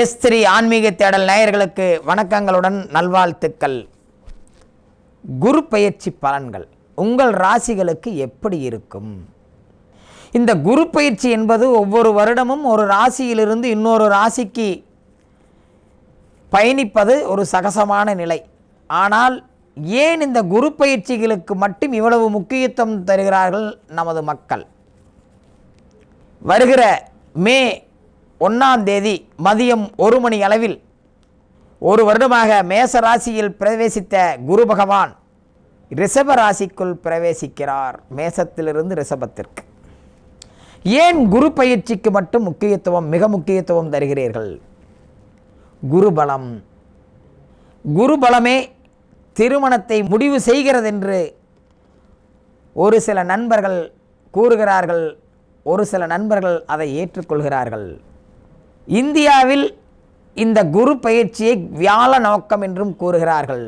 S3 ஆன்மீக தேடல் நேயர்களுக்கு வணக்கங்களுடன் நல்வாழ்த்துக்கள். குரு பயிற்சி பலன்கள் உங்கள் ராசிகளுக்கு எப்படி இருக்கும்? இந்த குரு பயிற்சி என்பது ஒவ்வொரு வருடமும் ஒரு ராசியிலிருந்து இன்னொரு ராசிக்கு பயணிப்பது ஒரு சகசமான நிலை. ஆனால் ஏன் இந்த குரு பயிற்சிகளுக்கு மட்டும் இவ்வளவு முக்கியத்துவம் தருகிறார்கள் நமது மக்கள்? வருகிற மே 1ஆம் தேதி மதியம் 1 மணி அளவில் ஒரு வருடமாக மேச ராசியில் பிரவேசித்த குரு பகவான் ரிஷப ராசிக்குள் பிரவேசிக்கிறார். மேசத்திலிருந்து ரிஷபத்திற்கு. ஏன் குரு பயிற்சிக்கு மட்டும் மிக முக்கியத்துவம் தருகிறீர்கள்? குருபலம். குருபலமே திருமணத்தை முடிவு செய்கிறது என்று ஒரு சில நண்பர்கள் கூறுகிறார்கள். ஒரு சில நண்பர்கள் அதை ஏற்றுக்கொள்கிறார்கள். இந்தியாவில் இந்த குரு பயிற்சியை வியாழ நோக்கம் என்றும் கூறுகிறார்கள்.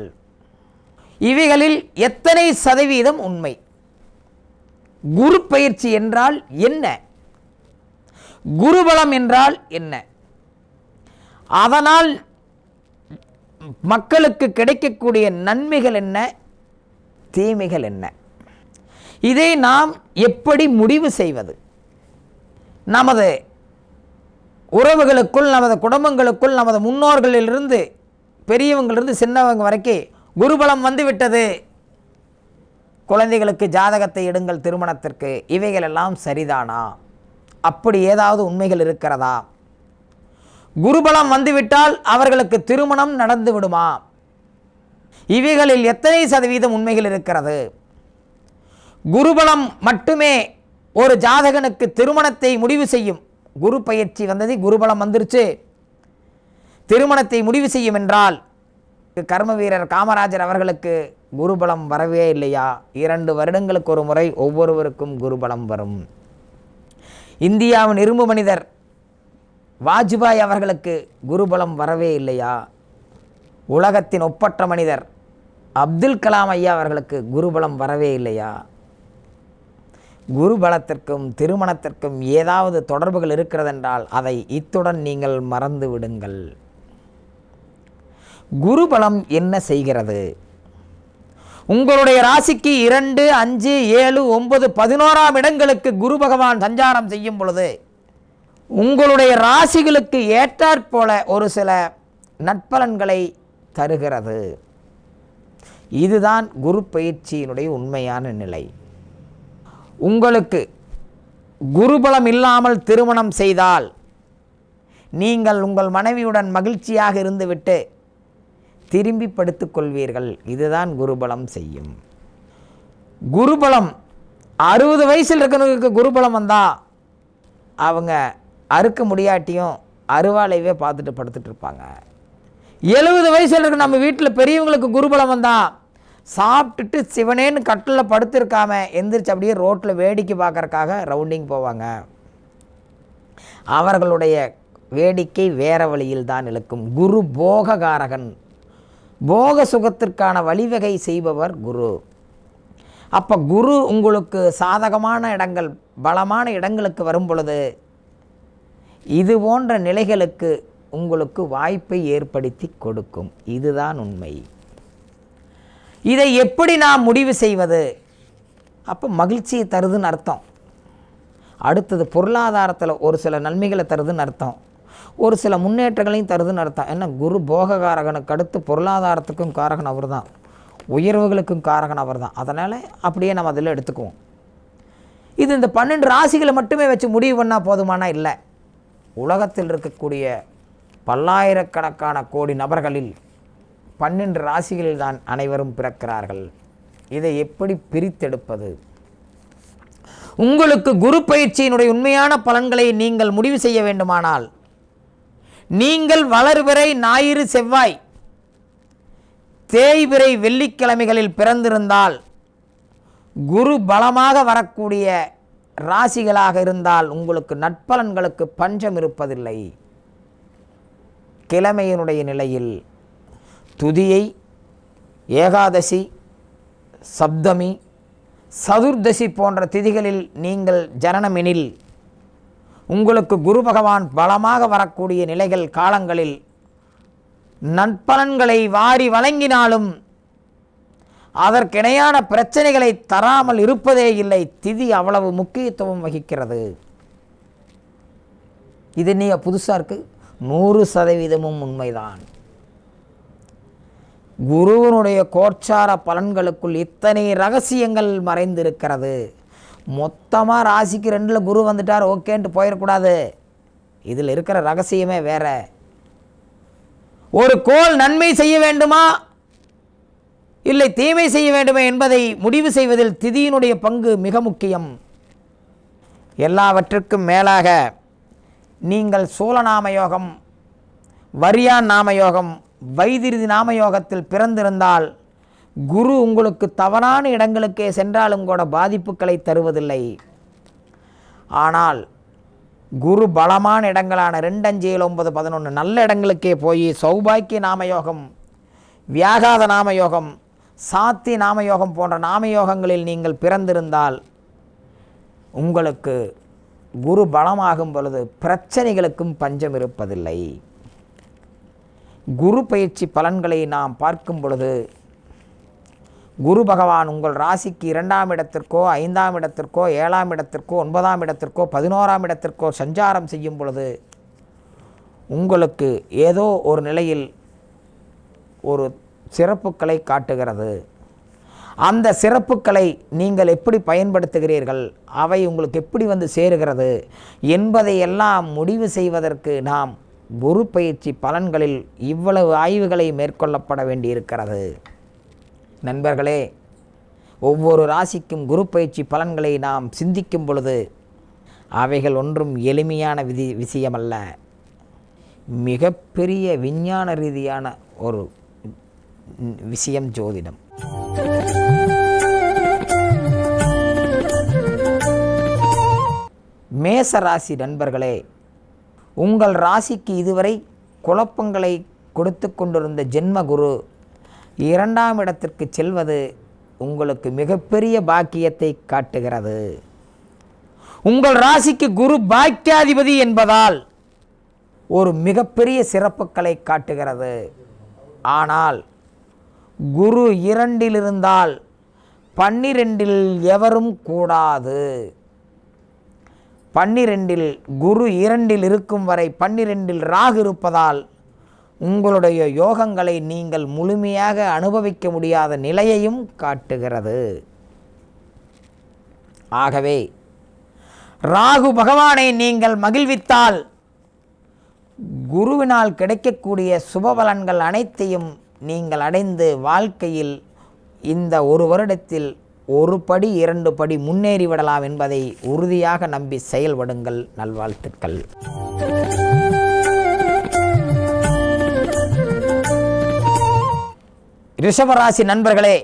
இவைகளில் எத்தனை சதவீதம் உண்மை? குரு பயிற்சி என்றால் என்ன? குருபலம் என்றால் என்ன? அதனால் மக்களுக்கு கிடைக்கக்கூடிய நன்மைகள் என்ன, தீமைகள் என்ன? இதை நாம் எப்படி முடிவு செய்வது? நமது உறவுகளுக்குள், நமது குடும்பங்களுக்குள், நமது முன்னோர்களிலிருந்து பெரியவங்களிலிருந்து சின்னவங்க வரைக்கும் குருபலம் வந்துவிட்டது, குழந்தைகளுக்கு ஜாதகத்தை எடுங்கள் திருமணத்திற்கு, இவைகள் எல்லாம் சரிதானா? அப்படி ஏதாவது உண்மைகள் இருக்கிறதா? குருபலம் வந்துவிட்டால் அவர்களுக்கு திருமணம் நடந்து விடுமா? இவைகளில் எத்தனை சதவீதம் உண்மைகள் இருக்கிறது? குருபலம் மட்டுமே ஒரு ஜாதகனுக்கு திருமணத்தை முடிவு செய்யும். குரு பயிற்சி வந்தது, குருபலம் வந்துருச்சு, திருமணத்தை முடிவு செய்யும் என்றால் கர்ம வீரர் காமராஜர் அவர்களுக்கு குருபலம் வரவே இல்லையா? 2 வருடங்களுக்கு ஒரு முறை ஒவ்வொருவருக்கும் குருபலம் வரும். இந்தியாவின் இரும்பு மனிதர் வாஜ்பாய் அவர்களுக்கு குருபலம் வரவே இல்லையா? உலகத்தின் ஒப்பற்ற மனிதர் அப்துல் கலாம் ஐயா அவர்களுக்கு குருபலம் வரவே இல்லையா? குருபலத்திற்கும் திருமணத்திற்கும் ஏதாவது தொடர்புகள் இருக்கிறதென்றால் அதை இத்துடன் நீங்கள் மறந்து விடுங்கள். குருபலம் என்ன செய்கிறது? உங்களுடைய ராசிக்கு 2, 5, 7, 9, 11ஆம் இடங்களுக்கு குரு பகவான் சஞ்சாரம் செய்யும் பொழுது உங்களுடைய ராசிகளுக்கு ஏற்றாற்போல ஒரு சில நற்பலன்களை தருகிறது. இதுதான் குரு பயிற்சியினுடைய உண்மையான நிலை. உங்களுக்கு குருபலம் இல்லாமல் திருமணம் செய்தால் நீங்கள் உங்கள் மனைவியுடன் மகிழ்ச்சியாக இருந்துவிட்டு திரும்பி படுத்துக் கொள்வீர்கள். இதுதான் குருபலம் செய்யும். குருபலம் 60 வயசில் இருக்கிறவங்களுக்கு குருபலம் வந்தால் அவங்க அறுக்க முடியாட்டியும் அருவாளையவே பார்த்துட்டு படுத்துட்டு இருப்பாங்க. 70 வயசில் இருக்க நம்ம வீட்டில் பெரியவங்களுக்கு குருபலம் வந்தால் சாப்பிட்டுட்டு சிவனேன்னு கட்டில் படுத்திருக்காம எந்திரிச்சு அப்படியே ரோட்டில் வேடிக்கை பார்க்கறக்காக ரவுண்டிங் போவாங்க. அவர்களுடைய வேடிக்கை வேறு வழியில் தான் இழுக்கும். குரு போககாரகன், போக சுகத்திற்கான வழிவகை செய்பவர் குரு. அப்போ குரு உங்களுக்கு சாதகமான இடங்கள், பலமான இடங்களுக்கு வரும் பொழுது இது போன்ற நிலைகளுக்கு உங்களுக்கு வாய்ப்பை ஏற்படுத்தி கொடுக்கும். இதுதான் உண்மை. இதை எப்படி நாம் முடிவு செய்வது? அப்போ மகிழ்ச்சியை தருதுன்னு அர்த்தம். அடுத்தது பொருளாதாரத்தில் ஒரு சில நன்மைகளை தருதுன்னு அர்த்தம். ஒரு சில முன்னேற்றங்களையும் தருதுன்னு அர்த்தம். ஏன்னா குரு போககாரகனுக்கு அடுத்து பொருளாதாரத்துக்கும் காரகன் அவர் தான், உயர்வுகளுக்கும் காரகன் அவர் தான். அதனால் அப்படியே நம்ம அதில் எடுத்துக்குவோம். இது இந்த 12 ராசிகளை மட்டுமே வச்சு முடிவு பண்ணால் போதுமானா இல்லை. உலகத்தில் இருக்கக்கூடிய பல்லாயிரக்கணக்கான கோடி நபர்களில் 12 ராசிகளில் தான் அனைவரும் பிறக்கிறார்கள். இதை எப்படி பிரித்தெடுப்பது? உங்களுக்கு குரு பயிற்சியினுடைய உண்மையான பலன்களை நீங்கள் முடிவு செய்ய வேண்டுமானால் நீங்கள் வளர்பிறை ஞாயிறு செவ்வாய் தேய்பிறை வெள்ளிக்கிழமைகளில் பிறந்திருந்தால் குரு பலமாக வரக்கூடிய ராசிகளாக இருந்தால் உங்களுக்கு நற்பலன்களுக்கு பஞ்சம் இருப்பதில்லை. கிழமையினுடைய நிலையில் துதியை, ஏகாதசி, சப்தமி, சதுர்தசி போன்ற திதிகளில் நீங்கள் ஜனனமெனில் உங்களுக்கு குரு பகவான் பலமாக வரக்கூடிய நிலைகள் காலங்களில் நற்பலன்களை வாரி வழங்கினாலும் அதற்கிணையான பிரச்சனைகளை தராமல் இருப்பதே இல்லை. திதி அவ்வளவு முக்கியத்துவம் வகிக்கிறது. இது நீ புதுசாக இருக்கு, 100% உண்மைதான். குருவனுடைய கோச்சார பலன்களுக்குள் இத்தனை ரகசியங்கள் மறைந்திருக்கிறது. மொத்தமாக ராசிக்கு 2ல் குரு வந்துட்டார் ஓகேன்ட்டு போயிடக்கூடாது. இதில் இருக்கிற ரகசியமே வேற. ஒரு கோள் நன்மை செய்ய வேண்டுமா இல்லை தீமை செய்ய வேண்டுமா என்பதை முடிவு செய்வதில் திதியினுடைய பங்கு மிக முக்கியம். எல்லாவற்றுக்கும் மேலாக நீங்கள் சூல நாமயோகம், வரியான் நாமயோகம், வைதிருதி நாமயோகத்தில் பிறந்திருந்தால் குரு உங்களுக்கு தவறான இடங்களுக்கே சென்றாலும் கூட பாதிப்புகளை தருவதில்லை. ஆனால் குரு பலமான இடங்களான 2, 5, 7, 9, 11 நல்ல இடங்களுக்கே போய் சௌபாக்கிய நாமயோகம், வியாகாத நாமயோகம், சாத்தி நாமயோகம் போன்ற நாமயோகங்களில் நீங்கள் பிறந்திருந்தால் உங்களுக்கு குரு பலமாகும் பொழுது பிரச்சனைகளுக்கும் பஞ்சம் இருப்பதில்லை. குரு பயிற்சி பலன்களை நாம் பார்க்கும் பொழுது குரு பகவான் உங்கள் ராசிக்கு 2ஆம் இடத்திற்கோ 5ஆம் இடத்திற்கோ 7ஆம் இடத்திற்கோ 9ஆம் இடத்திற்கோ 11ஆம் இடத்திற்கோ சஞ்சாரம் செய்யும் பொழுது உங்களுக்கு ஏதோ ஒரு நிலையில் ஒரு சிறப்புகளை காட்டுகிறது. அந்த சிறப்புகளை நீங்கள் எப்படி பயன்படுத்துகிறீர்கள், அவை உங்களுக்கு எப்படி வந்து சேருகிறது என்பதையெல்லாம் முடிவு செய்வதற்கு நாம் குரு பயிற்சி பலன்களில் இவ்வளவு ஆய்வுகளை மேற்கொள்ளப்பட வேண்டியிருக்கிறது. நண்பர்களே, ஒவ்வொரு ராசிக்கும் குரு பயிற்சி பலன்களை நாம் சிந்திக்கும் பொழுது அவைகள் ஒன்றும் எளிமையான விஷயமல்ல. மிகப்பெரிய விஞ்ஞான ரீதியான ஒரு விஷயம் ஜோதிடம். மேச ராசி நண்பர்களே, உங்கள் ராசிக்கு இதுவரை குழப்பங்களை கொடுத்து கொண்டிருந்த ஜென்மகுரு 2ஆம் இடத்திற்கு செல்வது உங்களுக்கு மிகப்பெரிய பாக்கியத்தை காட்டுகிறது. உங்கள் ராசிக்கு குரு பாக்கியாதிபதி என்பதால் ஒரு மிகப்பெரிய சிறப்புகளை காட்டுகிறது. ஆனால் குரு 2ல் இருந்தால் 12ல் எவரும் கூடாது. 12ல் குரு 2ல் இருக்கும் வரை 12ல் ராகு இருப்பதால் உங்களுடைய யோகங்களை நீங்கள் முழுமையாக அனுபவிக்க முடியாத நிலையையும் காட்டுகிறது. ஆகவே ராகு பகவானை நீங்கள் மகிழ்வித்தால் குருவினால் கிடைக்கக்கூடிய சுபபலன்கள் அனைத்தையும் நீங்கள் அடைந்து வாழ்க்கையில் இந்த 1 வருடத்தில் 1 படி 2 படி முன்னேறிவிடலாம் என்பதை உறுதியாக நம்பி செயல்படுங்கள். நல்வாழ்த்துக்கள். ரிஷபராசி நண்பர்களே,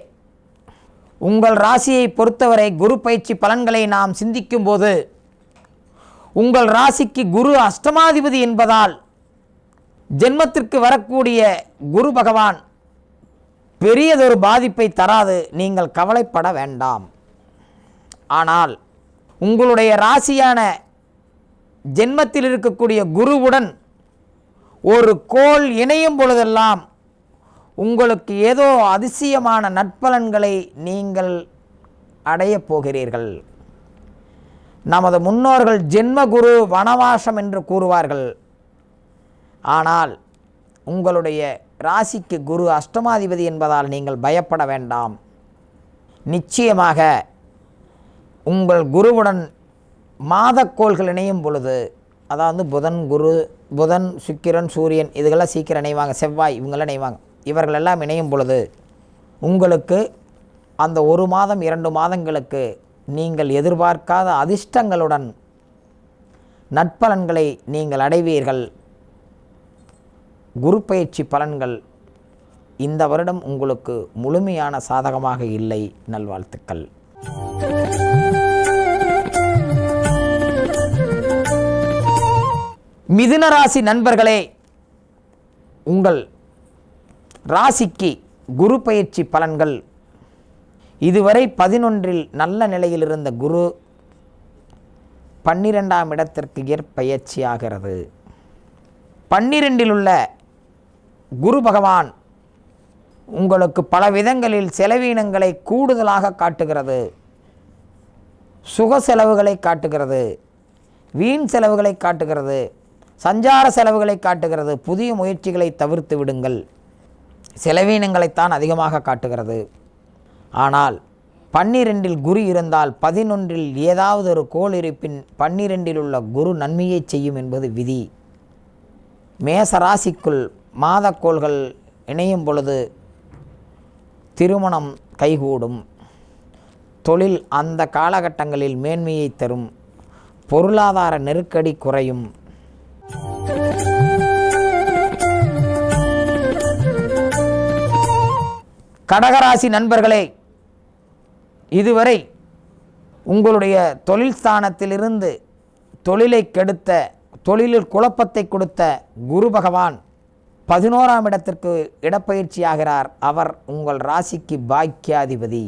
உங்கள் ராசியை பொறுத்தவரை குரு பயிற்சி பலன்களை நாம் சிந்திக்கும் போது உங்கள் ராசிக்கு குரு அஷ்டமாதிபதி என்பதால் ஜென்மத்திற்கு வரக்கூடிய குரு பகவான் பெரியதொரு பாதிப்பை தராது. நீங்கள் கவலைப்பட வேண்டாம். ஆனால் உங்களுடைய ராசியான ஜென்மத்தில் இருக்கக்கூடிய குருவுடன் ஒரு கோள் இணையும் பொழுதெல்லாம் உங்களுக்கு ஏதோ அதிசயமான நற்பலன்களை நீங்கள் அடையப் போகிறீர்கள். நமது முன்னோர்கள் ஜென்மகுரு வனவாசம் என்று கூறுவார்கள். ஆனால் உங்களுடைய ராசிக்கு குரு அஷ்டமாதிபதி என்பதால் நீங்கள் பயப்பட வேண்டாம். நிச்சயமாக உங்கள் குருவுடன் மாதக்கோள்கள் இணையும் பொழுது, அதாவது புதன் சுக்கிரன் சூரியன் இதுகெல்லாம் சீக்கிரம் இணைவாங்க, செவ்வாய் இவங்கெல்லாம் இணைவாங்க. இவர்களெல்லாம் இணையும் பொழுது உங்களுக்கு அந்த 1 மாதம் 2 மாதங்களுக்கு நீங்கள் எதிர்பார்க்காத அதிர்ஷ்டங்களுடன் நற்பலன்களை நீங்கள் அடைவீர்கள். குரு பயிற்சி பலன்கள் இந்த வருடம் உங்களுக்கு முழுமையான சாதகமாக இல்லை. நல்வாழ்த்துக்கள். மிதுன ராசி நண்பர்களே, உங்கள் ராசிக்கு குரு பயிற்சி பலன்கள் இதுவரை 11ல் நல்ல நிலையில் இருந்த குரு 12ஆம் இடத்திற்கு ஏற்பெயர்ச்சி ஆகிறது. 12இல் உள்ள குரு பகவான் உங்களுக்கு பல விதங்களில் செலவீனங்களை கூடுதலாக காட்டுகிறது. சுக செலவுகளை காட்டுகிறது, வீண் செலவுகளை காட்டுகிறது, சஞ்சார செலவுகளை காட்டுகிறது. புதிய முயற்சிகளை தவிர்த்து விடுங்கள். செலவீனங்களைத்தான் அதிகமாக காட்டுகிறது. ஆனால் 12இல் குரு இருந்தால் 11இல் ஏதாவது ஒரு கோள் இருப்பின் 12இல் உள்ள குரு நன்மையை செய்யும் என்பது விதி. மேச ராசிக்குள் மாதக்கோள்கள் இணையும் பொழுது திருமணம் கைகூடும். தொழில் அந்த காலகட்டங்களில் மேன்மையை தரும். பொருளாதார நெருக்கடி குறையும். கடகராசி நண்பர்களே, இதுவரை உங்களுடைய தொழில் ஸ்தானத்திலிருந்து தொழிலை கெடுத்த, தொழிலில் குழப்பத்தை கொடுத்த குரு பகவான் 11ஆம் இடத்திற்கு இடப்பெயர்ச்சி ஆகிறார். அவர் உங்கள் ராசிக்கு பாக்கியாதிபதி.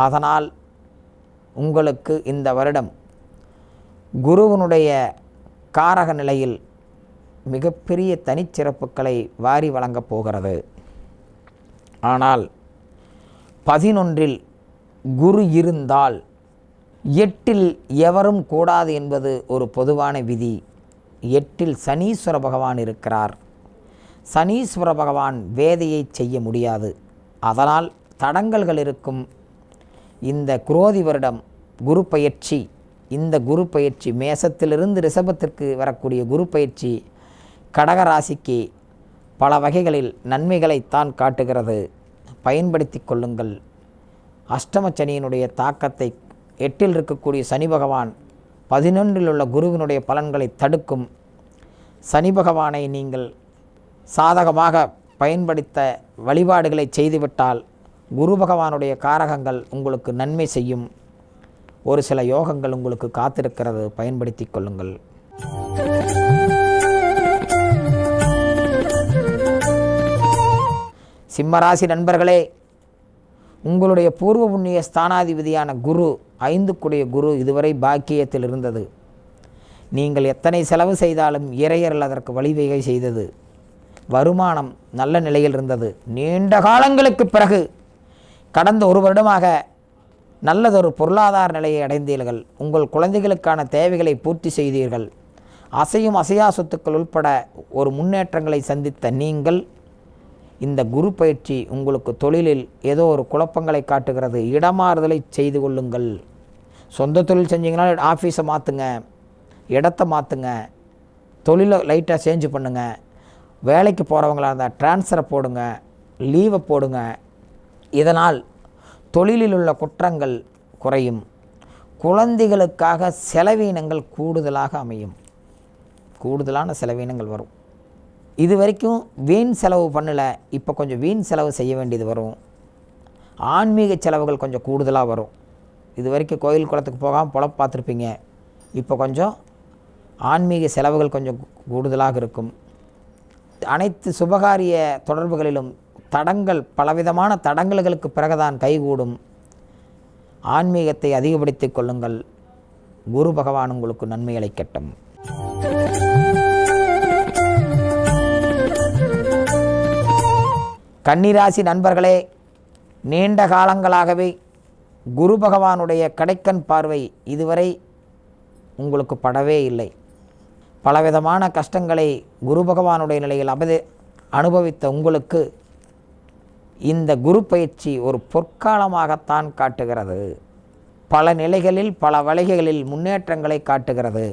அதனால் உங்களுக்கு இந்த வருடம் குருவனுடைய காரக நிலையில் மிகப்பெரிய தனிச்சிறப்புகளை வாரி வழங்கப் போகிறது. ஆனால் 11இல் குரு இருந்தால் 8இல் எவரும் கூடாது என்பது ஒரு பொதுவான விதி. 8இல் சனீஸ்வர பகவான் இருக்கிறார். சனீஸ்வர பகவான் வேதையை செய்ய முடியாது. அதனால் தடங்கல்கள் இருக்கும். இந்த குரோதி வருடம் குரு பயிற்சி, இந்த குரு பயிற்சி மேசத்திலிருந்து ரிஷபத்திற்கு வரக்கூடிய குரு பயிற்சி கடகராசிக்கு பல வகைகளில் நன்மைகளைத்தான் காட்டுகிறது. பயன்படுத்தி கொள்ளுங்கள். அஷ்டம சனியினுடைய தாக்கத்தை 8இல் இருக்கக்கூடிய சனி பகவான் 11இல் உள்ள குருவினுடைய பலன்களை தடுக்கும். சனி பகவானை நீங்கள் சாதகமாக பயன்படுத்த வழிபாடுகளை செய்துவிட்டால் குரு பகவானுடைய காரகங்கள் உங்களுக்கு நன்மை செய்யும். ஒரு சில யோகங்கள் உங்களுக்கு காத்திருக்கிறது. பயன்படுத்தி கொள்ளுங்கள். சிம்மராசி நண்பர்களே, உங்களுடைய பூர்வ புண்ணிய ஸ்தானாதிபதியான குரு, 5க்குடைய குரு இதுவரை பாக்கியத்தில் இருந்தது. நீங்கள் எத்தனை செலவு செய்தாலும் இறையர்கள் அதற்கு வழிவகை செய்தது. வருமானம் நல்ல நிலையில் இருந்தது. நீண்ட காலங்களுக்கு பிறகு கடந்த ஒரு வருடமாக நல்லதொரு பொருளாதார நிலையை அடைந்தீர்கள். உங்கள் குழந்தைகளுக்கான தேவைகளை பூர்த்தி செய்தீர்கள். அசையும் அசையா சொத்துக்கள் உட்பட ஒரு முன்னேற்றங்களை சந்தித்த நீங்கள் இந்த குரு பயிற்சி உங்களுக்கு தொழிலில் ஏதோ ஒரு குழப்பங்களை காட்டுகிறது. இடமாறுதலை செய்து கொள்ளுங்கள். சொந்த தொழில் செஞ்சீங்கன்னா ஆஃபீஸை மாற்றுங்க, இடத்தை மாற்றுங்க, தொழிலை லைட்டாக சேஞ்சு பண்ணுங்கள். வேலைக்கு போகிறவங்களாக இருந்தால் ட்ரான்ஸ்ஃபரை போடுங்க, லீவை போடுங்க. இதனால் தொழிலில் உள்ள குற்றங்கள் குறையும். குழந்தைகளுக்காக செலவீனங்கள் கூடுதலாக அமையும். கூடுதலான செலவீனங்கள் வரும். இது வரைக்கும் வீண் செலவு பண்ணலை, இப்போ கொஞ்சம் வீண் செலவு செய்ய வேண்டியது வரும். ஆன்மீக செலவுகள் கொஞ்சம் கூடுதலாக வரும். இது வரைக்கும் கோயில் குளத்துக்கு போகாமல் பொழப்பு பார்த்துருப்பீங்க. இப்போ கொஞ்சம் ஆன்மீக செலவுகள் கொஞ்சம் கூடுதலாக இருக்கும். அனைத்து சுபகாரிய தொடர்புகளிலும் தடங்கள், பலவிதமான தடங்கல்களுக்கு பிறகுதான் கைகூடும். ஆன்மீகத்தை அதிகப்படுத்திக் கொள்ளுங்கள். குரு பகவான் உங்களுக்கு நன்மை அளிக்கட்டும். கன்னிராசி நண்பர்களே, நீண்ட காலங்களாகவே குரு பகவானுடைய கடைக்கண் பார்வை இதுவரை உங்களுக்கு படவே இல்லை. பலவிதமான கஷ்டங்களை குரு பகவானுடைய நிலையில் அனுபவித்த உங்களுக்கு இந்த குரு பயிற்சி ஒரு பொற்காலமாகத்தான் காட்டுகிறது. பல நிலைகளில் பல வழிகளில் முன்னேற்றங்களை காட்டுகிறது.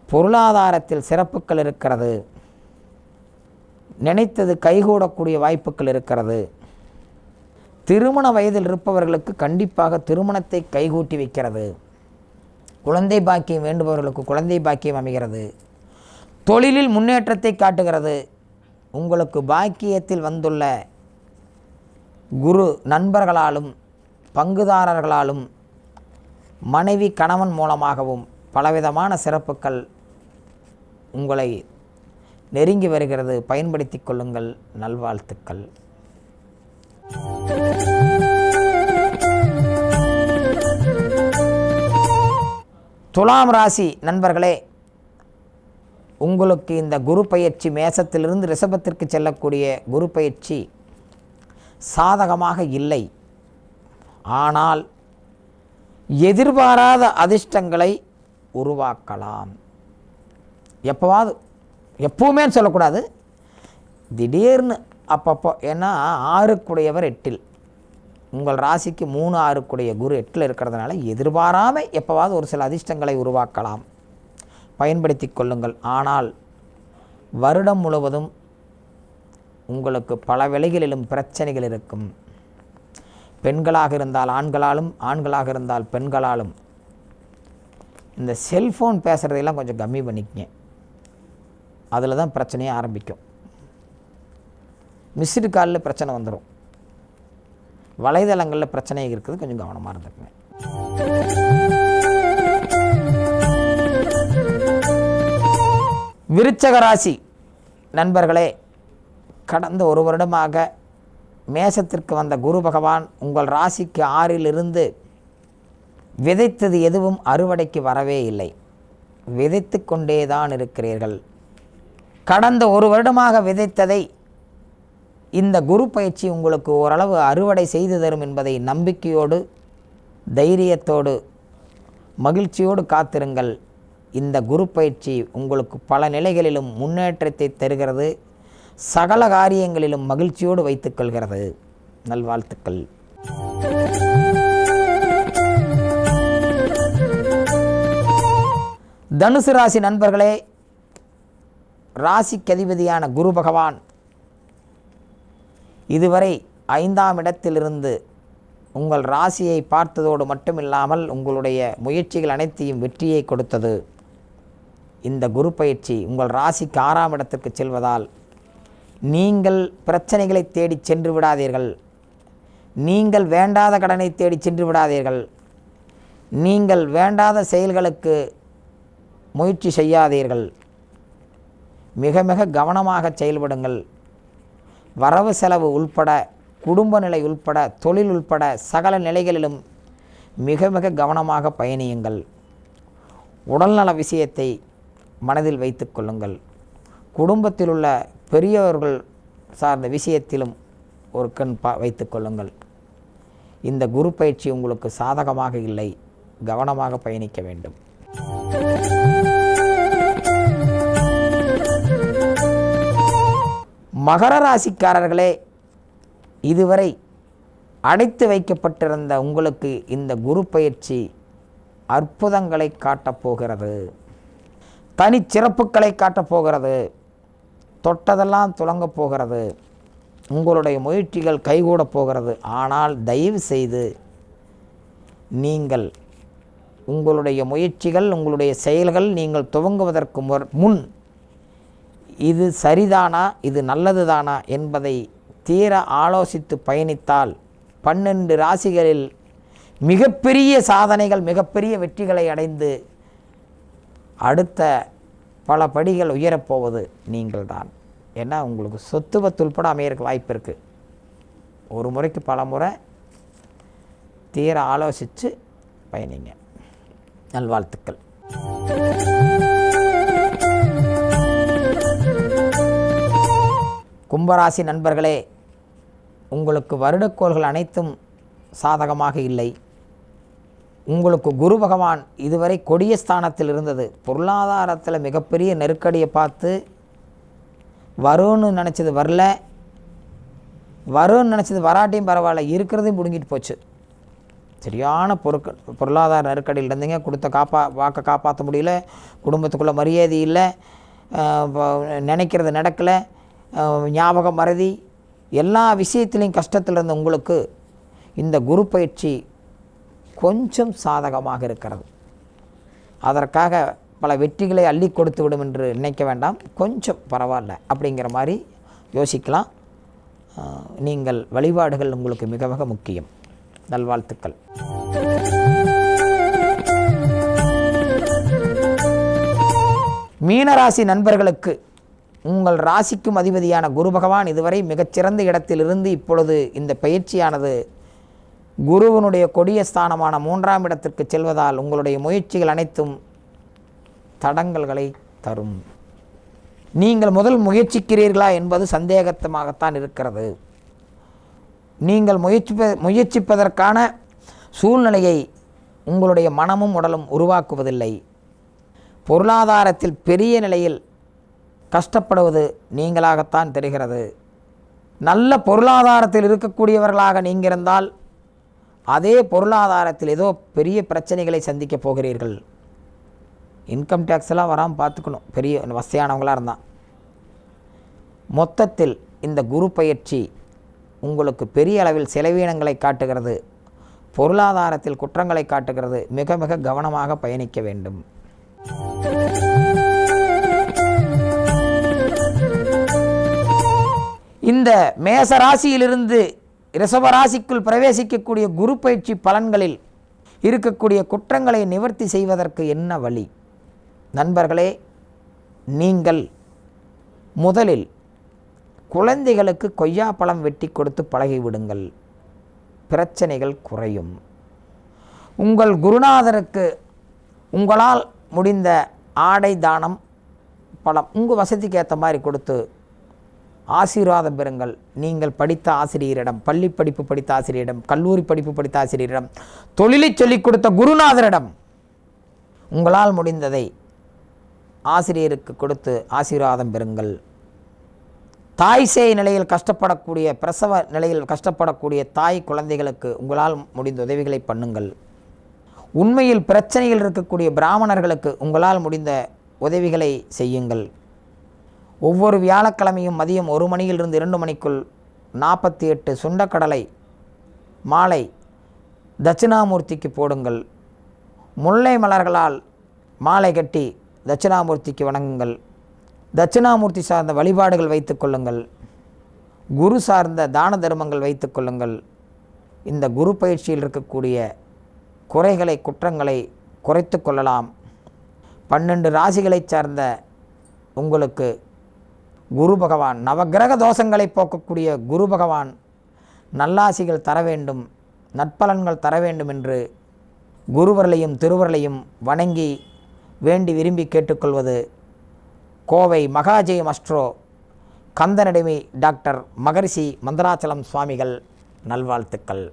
பொருளாதாரத்தில் சிறப்புகள் இருக்கிறது. நினைத்தது கைகூடக்கூடிய வாய்ப்புகள் இருக்கிறது. திருமண வயதில் இருப்பவர்களுக்கு கண்டிப்பாக திருமணத்தை கைகூட்டி வைக்கிறது. குழந்தை பாக்கியம் வேண்டுபவர்களுக்கு குழந்தை பாக்கியம் அமைகிறது. தொழிலில் முன்னேற்றத்தை காட்டுகிறது. உங்களுக்கு பாக்கியத்தில் வந்துள்ள குரு நண்பர்களாலும் பங்குதாரர்களாலும் மனைவி கணவன் மூலமாகவும் பலவிதமான சிறப்புகள் உங்களை நெருங்கி வருகிறது. பயன்படுத்தி கொள்ளுங்கள். நல்வாழ்த்துக்கள். துலாம் ராசி நண்பர்களே, உங்களுக்கு இந்த குரு பயிற்சி மேசத்திலிருந்து ரிஷபத்திற்கு செல்லக்கூடிய குரு பயிற்சி சாதகமாக இல்லை. ஆனால் எதிர்பாராத அதிர்ஷ்டங்களை உருவாக்கலாம். எப்போவாது, எப்பவுமே சொல்லக்கூடாது, திடீர்னு அப்பப்போ. ஏன்னா 6 8, உங்கள் ராசிக்கு 3 6 குரு 8 இருக்கிறதுனால எதிர்பாராமல் எப்போவாது ஒரு சில அதிர்ஷ்டங்களை உருவாக்கலாம். பயன்படுத்தி கொள்ளுங்கள். ஆனால் வருடம் முழுவதும் உங்களுக்கு பல வேளைகளிலும் பிரச்சனைகள் இருக்கும். பெண்களாக இருந்தால் ஆண்களாலும், ஆண்களாக இருந்தால் பெண்களாலும். இந்த செல்ஃபோன் பேசுகிறதையெல்லாம் கொஞ்சம் கம்மி பண்ணிக்கங்க. அதில் தான் பிரச்சனையே ஆரம்பிக்கும். மிஸ்டு காலில் பிரச்சனை வந்துடும். வலைதளங்களில் பிரச்சனை இருக்குது, கொஞ்சம் கவனமாக இருந்துக்குங்க. விருச்சக ராசி நண்பர்களே, கடந்த ஒரு வருடமாக மேசத்திற்கு வந்த குரு பகவான் உங்கள் ராசிக்கு 6 விதைத்தது எதுவும் அறுவடைக்கு வரவே இல்லை. விதைத்து கொண்டே தான் இருக்கிறீர்கள். கடந்த ஒரு வருடமாக விதைத்ததை இந்த குரு பயிற்சி உங்களுக்கு ஓரளவு அறுவடை செய்து தரும் என்பதை நம்பிக்கையோடு, தைரியத்தோடு, மகிழ்ச்சியோடு காத்திருங்கள். இந்த குரு பயிற்சி உங்களுக்கு பல நிலைகளிலும் முன்னேற்றத்தை தருகிறது. சகல காரியங்களிலும் மகிழ்ச்சியோடு வைத்துக்கொள்கிறது. நல்வாழ்த்துக்கள். தனுசு ராசி நண்பர்களே, ராசிக்கு அதிபதியான குரு பகவான் இதுவரை 5ஆம் இடத்திலிருந்து உங்கள் ராசியை பார்த்ததோடு மட்டுமில்லாமல் உங்களுடைய முயற்சிகள் அனைத்தையும் வெற்றியை கொடுத்தது. இந்த குரு பயிற்சி உங்கள் ராசிக்கு 6ஆம் இடத்திற்கு செல்வதால் நீங்கள் பிரச்சனைகளை தேடி சென்று விடாதீர்கள். நீங்கள் வேண்டாத கடனை தேடி சென்று விடாதீர்கள். நீங்கள் வேண்டாத செயல்களுக்கு முயற்சி செய்யாதீர்கள். மிக மிக கவனமாக செயல்படுங்கள். வரவு செலவு உள்பட, குடும்ப நிலை உள்பட, தொழில் உள்பட சகல நிலைகளிலும் மிக மிக கவனமாக பயணியுங்கள். உடல்நல விஷயத்தை மனதில் வைத்து கொள்ளுங்கள். குடும்பத்தில் உள்ள பெரியவர்கள் சார்ந்த விஷயத்திலும் ஒரு கண் வைத்து கொள்ளுங்கள். இந்த குரு பயிற்சி உங்களுக்கு சாதகமாக இல்லை. கவனமாக பயணிக்க வேண்டும். மகர ராசிக்காரர்களே, இதுவரை அடைத்து வைக்கப்பட்டிருந்த உங்களுக்கு இந்த குரு பயிற்சி அற்புதங்களை காட்டப்போகிறது. தனிச்சிறப்புகளை காட்டப்போகிறது. தொட்டதெல்லாம் துலங்கப் போகிறது. உங்களுடைய முயற்சிகள் கைகூட போகிறது. ஆனால் தயவு செய்து நீங்கள் உங்களுடைய முயற்சிகள், உங்களுடைய செயல்கள் நீங்கள் துவங்குவதற்கு முன் இது சரிதானா, இது நல்லது தானா என்பதை தீர ஆலோசித்து பயணித்தால் 12 ராசிகளில் மிகப்பெரிய சாதனைகள், மிகப்பெரிய வெற்றிகளை அடைந்து அடுத்த பல படிகள் உயரப்போவது நீங்கள் தான். ஏன்னா உங்களுக்கு சொத்து பத்து உள்பட அமையறதுக்கு வாய்ப்பு இருக்குது. ஒரு முறைக்கு பல முறை தீர ஆலோசித்து பயணிங்க. நல்வாழ்த்துக்கள். கும்பராசி நண்பர்களே, உங்களுக்கு வருடக்கோள்கள் அனைத்தும் சாதகமாக இல்லை. உங்களுக்கு குரு பகவான் இதுவரை கொடிய ஸ்தானத்தில் இருந்தது. பொருளாதாரத்தில் மிகப்பெரிய நெருக்கடியை பார்த்து வரும்னு நினச்சது வரல, வரும்னு நினச்சது வராட்டியும் பரவாயில்ல, இருக்கிறதையும் பிடுங்கிட்டு போச்சு. சரியான பொருளாதார நெருக்கடியில் இருந்தீங்க. கொடுத்த வாக்கை காப்பாற்ற முடியல. குடும்பத்துக்குள்ளே மரியாதை இல்லை, நினைக்கிறது நடக்கலை, ஞாபகம் மறதி, எல்லா விஷயத்திலையும் கஷ்டத்தில் இருந்த உங்களுக்கு இந்த குரு பயிற்சி கொஞ்சம் சாதகமாக இருக்கிறது. அதற்காக பல வெற்றிகளை அள்ளி கொடுத்து விடும் என்று நினைக்க வேண்டாம். கொஞ்சம் பரவாயில்ல அப்படிங்கிற மாதிரி யோசிக்கலாம். நீங்கள் வழிபாடுகள் உங்களுக்கு மிக மிக முக்கியம். நல்வாழ்த்துக்கள். மீனராசி நண்பர்களுக்கு உங்கள் ராசிக்கும் அதிபதியான குரு பகவான் இதுவரை மிகச்சிறந்த இடத்திலிருந்து இப்பொழுது இந்த பயிற்சியானது குருவனுடைய கொடிய ஸ்தானமான 3ஆம் இடத்திற்கு செல்வதால் உங்களுடைய முயற்சிகள் அனைத்தும் தடங்கல்களை தரும். நீங்கள் முதல் முயற்சிக்கிறீர்களா என்பது சந்தேகமாகத்தான் இருக்கிறது. நீங்கள் முயற்சிப்பதற்கான சூழ்நிலையை உங்களுடைய மனமும் உடலும் உருவாக்குவதில்லை. பொருளாதாரத்தில் பெரிய நிலையில் கஷ்டப்படுவது நீங்களாகத்தான் தெரிகிறது. நல்ல பொருளாதாரத்தில் இருக்கக்கூடியவர்களாக நீங்கள் இருந்தால் அதே பொருளாதாரத்தில் ஏதோ பெரிய பிரச்சனைகளை சந்திக்கப் போகிறீர்கள். இன்கம் டேக்ஸ் எல்லாம் வராமல் பார்த்துக்கணும், பெரிய வசதியானவங்களாக இருந்தால். மொத்தத்தில் இந்த குரு பயிற்சி உங்களுக்கு பெரிய அளவில் செலவீனங்களை காட்டுகிறது, பொருளாதாரத்தில் குற்றங்களை காட்டுகிறது. மிக மிக கவனமாக பயணிக்க வேண்டும். இந்த மேசராசியிலிருந்து ரிஷபராசிக்குள் பிரவேசிக்கக்கூடிய குரு பயிற்சி பலன்களில் இருக்கக்கூடிய குற்றங்களை நிவர்த்தி செய்வதற்கு என்ன வழி? நண்பர்களே, நீங்கள் முதலில் குழந்தைகளுக்கு கொய்யாப்பழம் வெட்டி கொடுத்து பழகிவிடுங்கள். பிரச்சனைகள் குறையும். உங்கள் குருநாதருக்கு உங்களால் முடிந்த ஆடை தானம், பழம் உங்கள் வசதிக்கு ஏற்ற மாதிரி கொடுத்து ஆசீர்வாதம் பெறுங்கள். நீங்கள் படித்த ஆசிரியரிடம், பள்ளி படிப்பு படித்த ஆசிரியரிடம், கல்லூரி படிப்பு படித்த ஆசிரியரிடம், தொழிலை சொல்லிக் கொடுத்த குருநாதரிடம் உங்களால் முடிந்ததை ஆசிரியருக்கு கொடுத்து ஆசீர்வாதம் பெறுங்கள். தாய் சேய் நிலையில் கஷ்டப்படக்கூடிய, பிரசவ நிலையில் கஷ்டப்படக்கூடிய தாய் குழந்தைகளுக்கு உங்களால் முடிந்த உதவிகளை பண்ணுங்கள். உண்மையில் பிரச்சனையில் இருக்கக்கூடிய பிராமணர்களுக்கு உங்களால் முடிந்த உதவிகளை செய்யுங்கள். ஒவ்வொரு வியாழக்கிழமையும் மதியம் 1 மணியிலிருந்து 2 மணிக்குள் 48 சுண்டக்கடலை மாலை தட்சிணாமூர்த்திக்கு போடுங்கள். முல்லை மலர்களால் மாலை கட்டி தட்சிணாமூர்த்திக்கு வணங்குங்கள். தட்சிணாமூர்த்தி சார்ந்த வழிபாடுகள் வைத்து கொள்ளுங்கள். குரு சார்ந்த தான தர்மங்கள் வைத்து கொள்ளுங்கள். இந்த குரு பயிற்சியில் இருக்கக்கூடிய குறைகளை, குற்றங்களை குறைத்து கொள்ளலாம். 12 ராசிகளை சார்ந்த உங்களுக்கு குரு பகவான், நவகிரக தோஷங்களை போக்கக்கூடிய குரு பகவான் நல்லாசிகள் தர வேண்டும், நற்பலன்கள் தர வேண்டும் என்று குருவர்களையும் திருவர்களையும் வணங்கி வேண்டி விரும்பி கேட்டுக்கொள்வது கோவை மகாஜெயம் அஸ்ட்ரோ கந்தனடிமை டாக்டர் மகரிஷி மந்தராச்சலம் சுவாமிகள். நல்வாழ்த்துக்கள்.